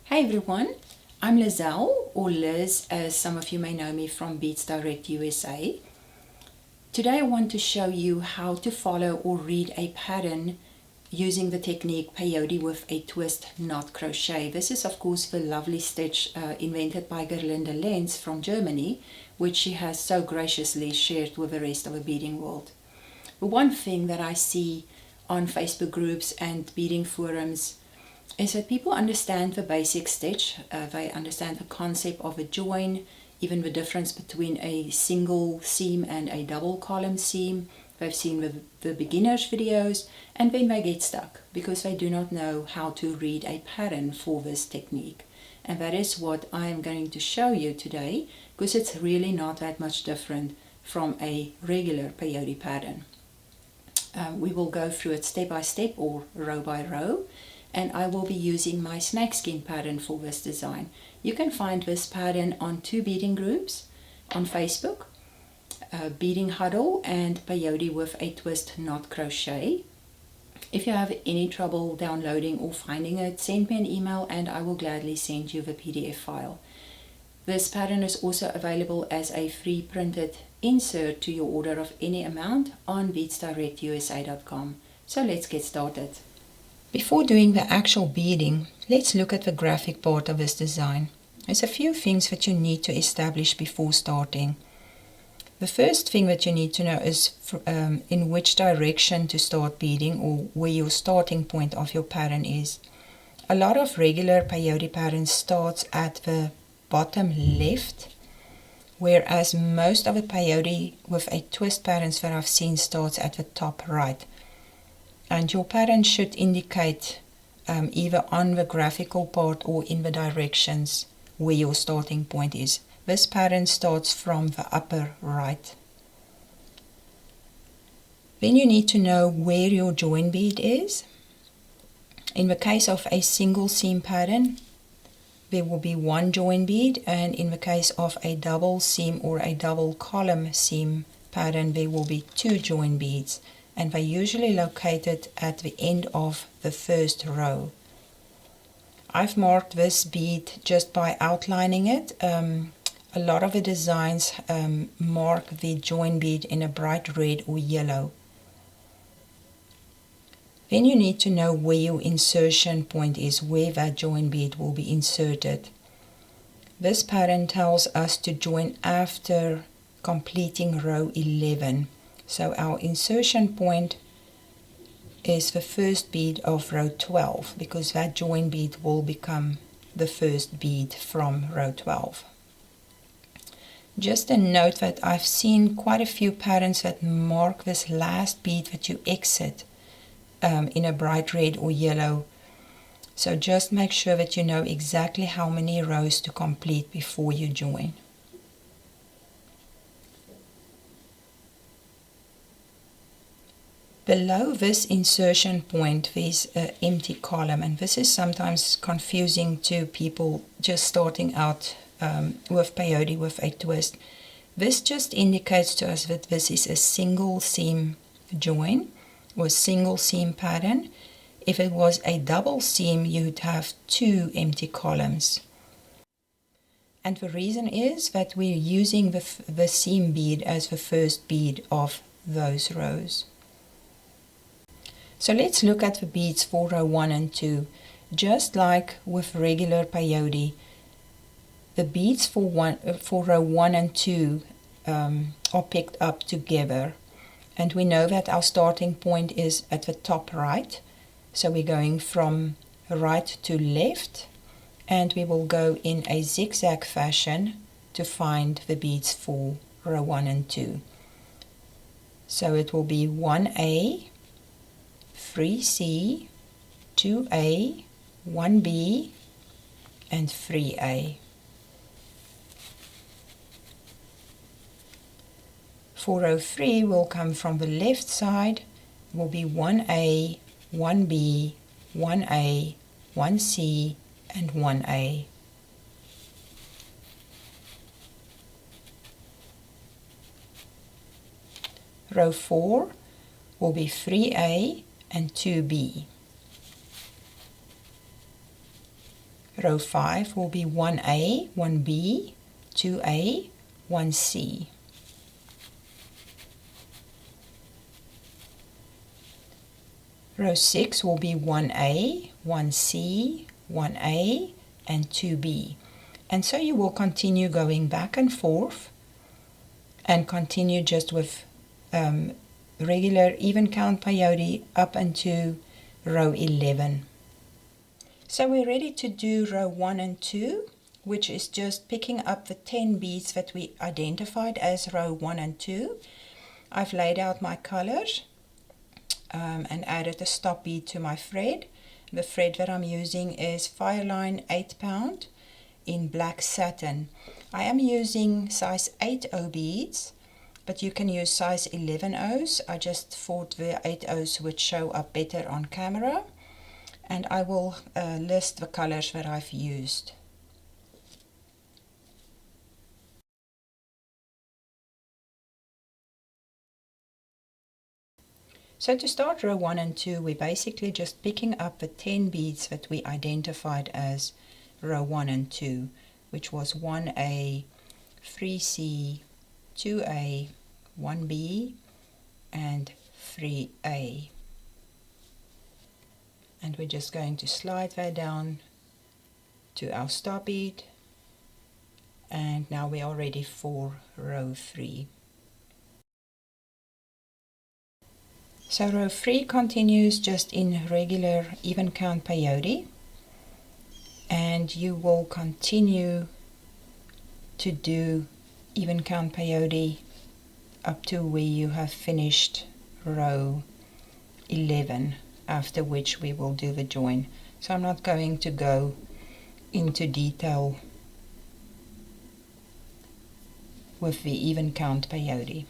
Hey everyone, I'm Lizelle, or Liz as some of you may know me from Beats Direct USA. Today I want to show you how to follow or read a pattern using the technique Peyote with a twist knot crochet. This is of course the lovely stitch invented by Gerlinde Lenz from Germany, which she has so graciously shared with the rest of the beading world. The one thing that I see on Facebook groups and beading forums is that people understand the basic stitch, they understand the concept of a join, even the difference between a single seam and a double column seam. They've seen the beginners videos, and then they get stuck because they do not know how to read a pattern for this technique. And that is what I am going to show you today, because it's really not that much different from a regular peyote pattern. We will go through it step by step or row by row, and I will be using my snakeskin pattern for this design. You can find this pattern on two beading groups on Facebook, Beading Huddle and Peyote with a Twist Knot Crochet. If you have any trouble downloading or finding it, send me an email and I will gladly send you the PDF file. This pattern is also available as a free printed insert to your order of any amount on beatsdirectusa.com. So let's get started. Before doing the actual beading, let's look at the graphic part of this design. There's a few things that you need to establish before starting. The first thing that you need to know is in which direction to start beading, or where your starting point of your pattern is. A lot of regular peyote patterns starts at the bottom left, whereas most of the peyote with a twist patterns that I've seen starts at the top right. And your pattern should indicate either on the graphical part or in the directions where your starting point is. This pattern starts from the upper right. Then you need to know where your join bead is. In the case of a single seam pattern, there will be one join bead, and in the case of a double seam or a double column seam pattern, there will be two join beads. And they're usually located at the end of the first row. I've marked this bead just by outlining it. A lot of the designs mark the join bead in a bright red or yellow. Then you need to know where your insertion point is, where that join bead will be inserted. This pattern tells us to join after completing row 11. So our insertion point is the first bead of row 12, because that join bead will become the first bead from row 12. Just a note that I've seen quite a few patterns that mark this last bead that you exit in a bright red or yellow. So just make sure that you know exactly how many rows to complete before you join. Below this insertion point there's an empty column, and this is sometimes confusing to people just starting out with peyote with a twist. This just indicates to us that this is a single seam join or single seam pattern. If it was a double seam, you'd have two empty columns. And the reason is that we're using the seam bead as the first bead of those rows. So let's look at the beads for row 1 and 2. Just like with regular peyote, the beads for row 1 and 2 are picked up together. And we know that our starting point is at the top right. So we're going from right to left, and we will go in a zigzag fashion to find the beads for row 1 and 2. So it will be 1A, 3C, 2A, 1B, and 3A. For row 3 will come from the left side, will be 1A, 1B, 1A, 1C, and 1A. Row 4 will be 3A and 2B. Row 5 will be 1A, 1B, 2A, 1C. Row 6 will be 1A, 1C, 1A, and 2B. And so you will continue going back and forth and continue just with regular even count peyote up into row 11. So we're ready to do row 1 and 2, which is just picking up the 10 beads that we identified as row 1 and 2. I've laid out my colors and added a stop bead to my thread. The thread that I'm using is Fireline 8 pound in black satin. I am using size 8/0 beads, but you can use size 11/0s. I just thought the 8/0s would show up better on camera. And I will list the colors that I've used. So to start row 1 and 2, we're basically just picking up the 10 beads that we identified as row 1 and 2, which was 1A, 3C, 2A, 1B, and 3A. And we're just going to slide that down to our stop bead, and now we are ready for row 3. So row 3 continues just in regular even count peyote, and you will continue to do even count peyote up to where you have finished row 11, after which we will do the join. So I'm not going to go into detail with the even count peyote.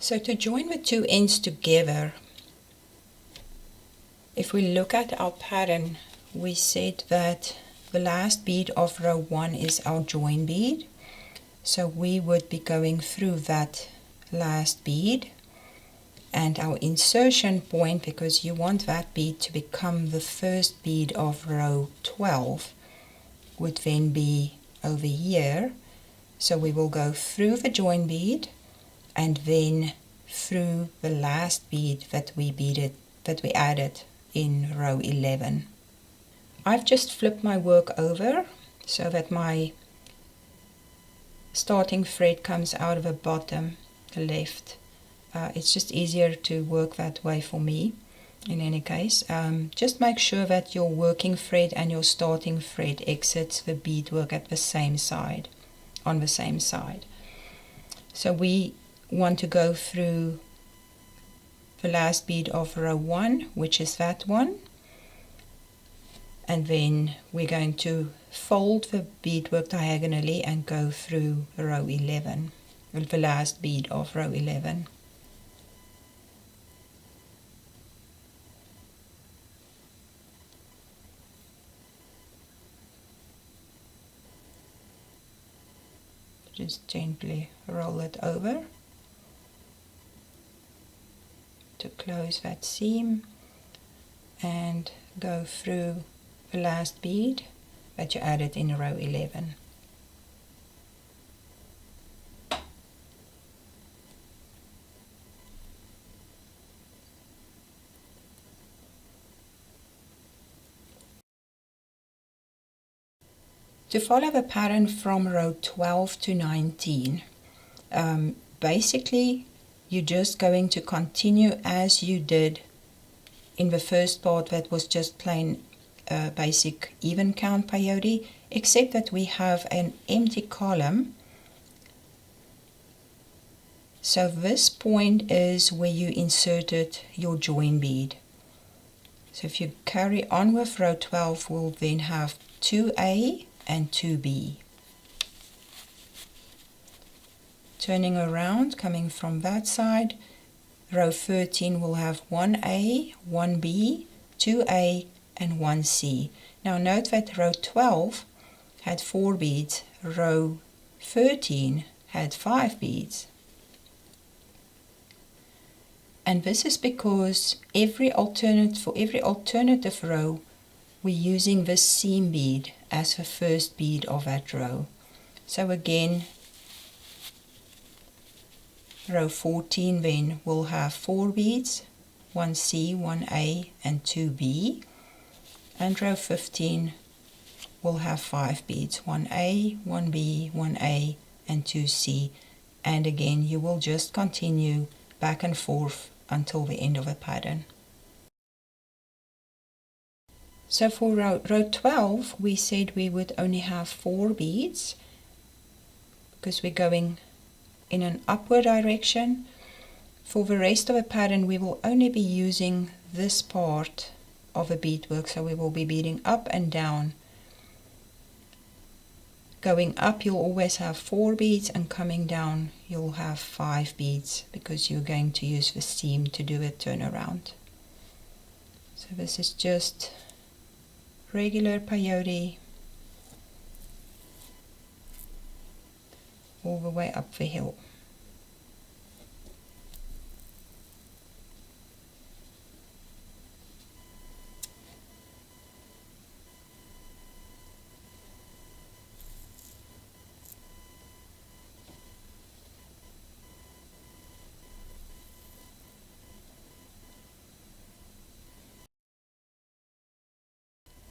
So to join the two ends together, if we look at our pattern, we said that the last bead of row 1 is our join bead. So we would be going through that last bead, and our insertion point, because you want that bead to become the first bead of row 12, would then be over here. So we will go through the join bead and then through the last bead that we added in row 11. I've just flipped my work over so that my starting thread comes out of the bottom, the left. It's just easier to work that way for me. In any case, just make sure that your working thread and your starting thread exits the beadwork at the same side, on the same side. So we want to go through the last bead of row 1, which is that one, and then we're going to fold the beadwork diagonally and go through row 11, the last bead of row 11. Just gently roll it over to close that seam and go through the last bead that you added in row 11. To follow the pattern from row 12 to 19, basically you're just going to continue as you did in the first part that was just plain basic even count peyote, except that we have an empty column. So this point is where you inserted your join bead. So if you carry on with row 12, we'll then have 2A and 2B. Turning around, coming from that side, row 13 will have 1A, 1B, 2A and 1C. Now note that row 12 had 4 beads, row 13 had 5 beads. And this is because for every alternative row, we're using this seam bead as the first bead of that row. So again, row 14 then will have 4 beads, 1C, 1A and 2B. And row 15 will have 5 beads, 1A, 1B, 1A and 2C. And again, you will just continue back and forth until the end of the pattern. So for row 12, we said we would only have 4 beads because we're going in an upward direction. For the rest of the pattern, we will only be using this part of the beadwork, so we will be beading up and down. Going up, you'll always have 4 beads, and coming down, you'll have 5 beads because you're going to use the seam to do a turnaround. So this is just regular peyote all the way up the hill.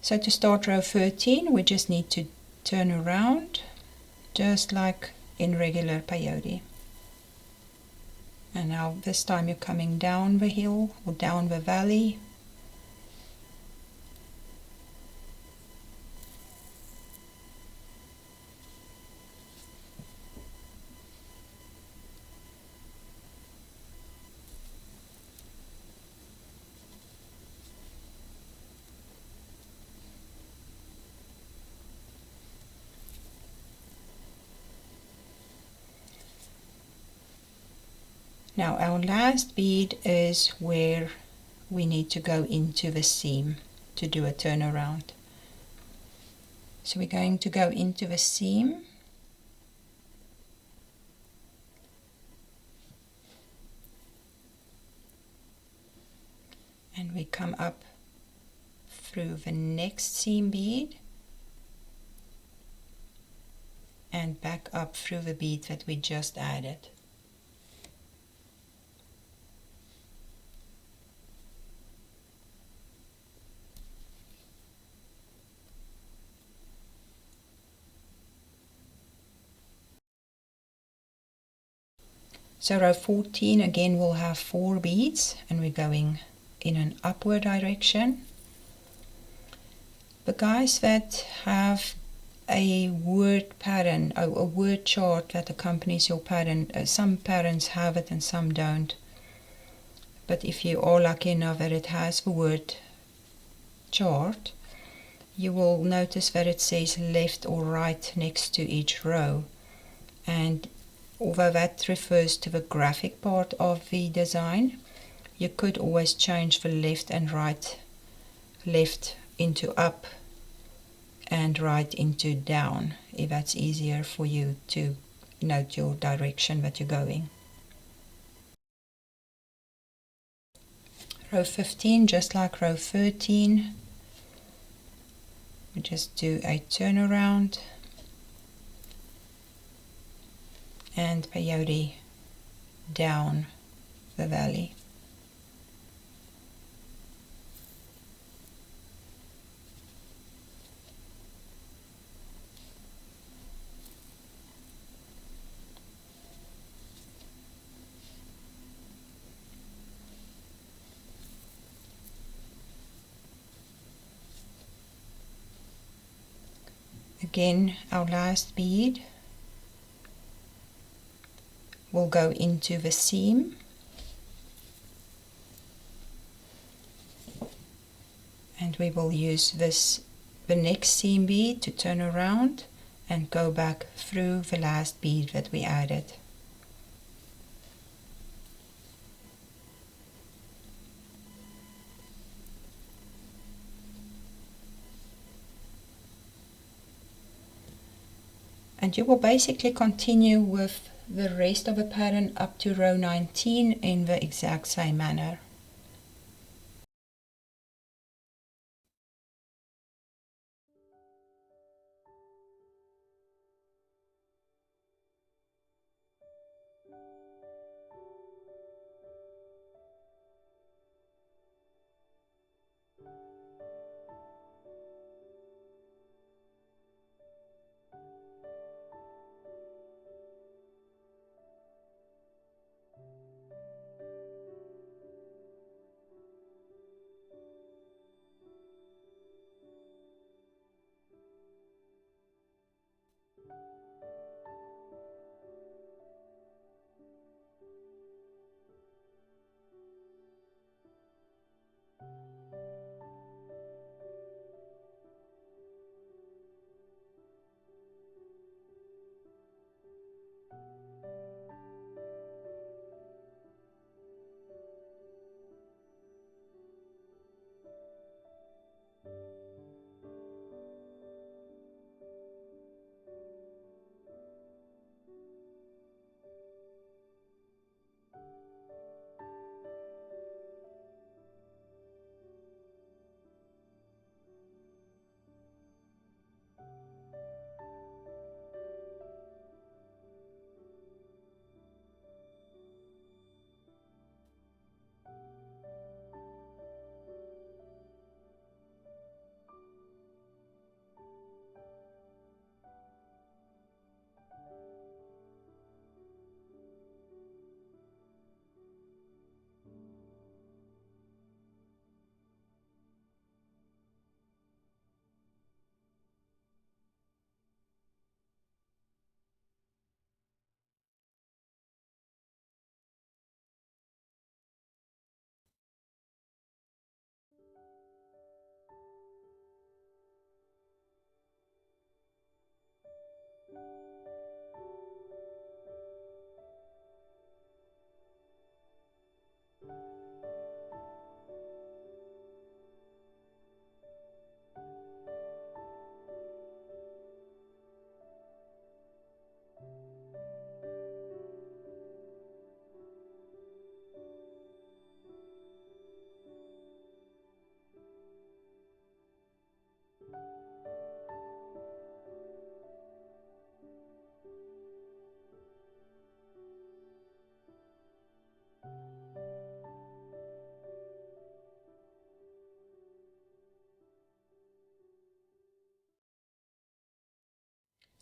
So to start row 13, we just need to turn around, just like in regular peyote. And now this time you're coming down the hill or down the valley. Now our last bead is where we need to go into the seam to do a turnaround. So we're going to go into the seam and we come up through the next seam bead and back up through the bead that we just added. So row 14 again will have 4 beads and we're going in an upward direction. The guys that have a word pattern, a word chart that accompanies your pattern, some patterns have it and some don't. But if you are lucky enough that it has the word chart, you will notice that it says left or right next to each row. And although that refers to the graphic part of the design, you could always change the left and right, left into up and right into down, if that's easier for you to note your direction that you're going. Row 15, just like row 13, we just do a turnaround and peyote down the valley. Again, our last bead will go into the seam and we will use the next seam bead to turn around and go back through the last bead that we added. And you will basically continue with the rest of the pattern up to row 19 in the exact same manner.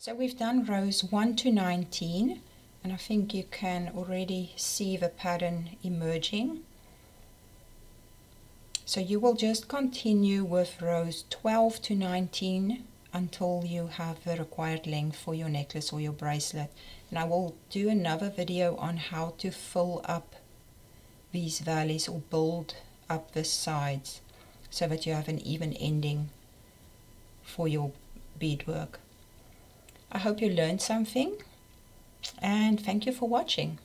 So we've done rows 1 to 19, and I think you can already see the pattern emerging. So you will just continue with rows 12 to 19 until you have the required length for your necklace or your bracelet. And I will do another video on how to fill up these valleys or build up the sides so that you have an even ending for your beadwork. I hope you learned something, and thank you for watching.